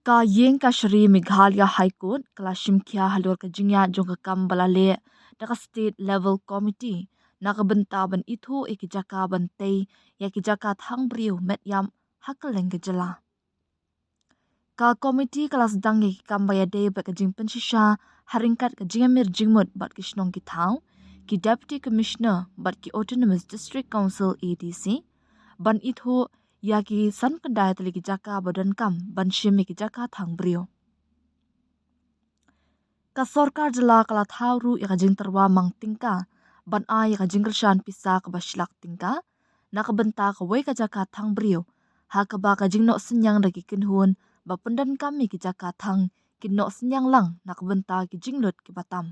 Ka yeng ka shri Meghalaya High Court kala shimkia halor ka jingya jong ka kambala le daka state level committee nakabenta ban ithu ikijaka ban tei ya kijaka thang briu met yam hakaleng jala. Ka committee kala sedang ya kambaya de ba ka jing pensisha haringkat ka jingamir jingmut bat kishnong ki thau ki deputy commissioner bat ki autonomous district council ADC ban ithu yaki san kendai tali ki jaka badan kam ban shimi ki jaka thang brio. Ka sorkar jala kala thawru ya jing terwa mang tingka ban a ya jing shan pisa ka baslak tingka nakabenta ka wei ka jaka thang brio ha ka ba ka jing no senyang dagi kinhun ba pendan kami ki jaka thang kin no senyang lang nakabenta ki jing lut ki batam.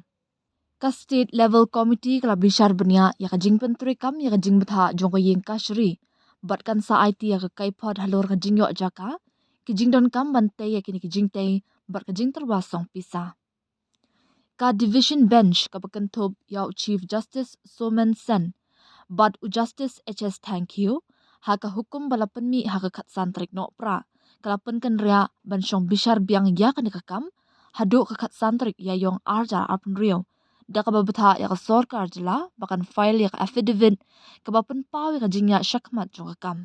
Ka state level committee kala bishar benya ya ka jing pentri kam ya ka jing betha jong ka yeng ka shri bat kan sa IT ya ka kai phod halor ka jing yo jaka ki jing don kam ban te ya ki jing te bat ka jing terwa song pisa. Ka division bench ka pakan thop yaw Chief Justice Soman Sen bat u Justice HS thank you ha ka hukum balapan mi ha ka khatsan trik no pra kalapan kan ria ban shong bishar biang ya kan ka kam hado ka khatsan trik ya yong arja arpan rio da ka babetha ya ka sorkar jala bakan file ya ka affidavit ka bapan paw ya ka jingya shakmat jong ka kam.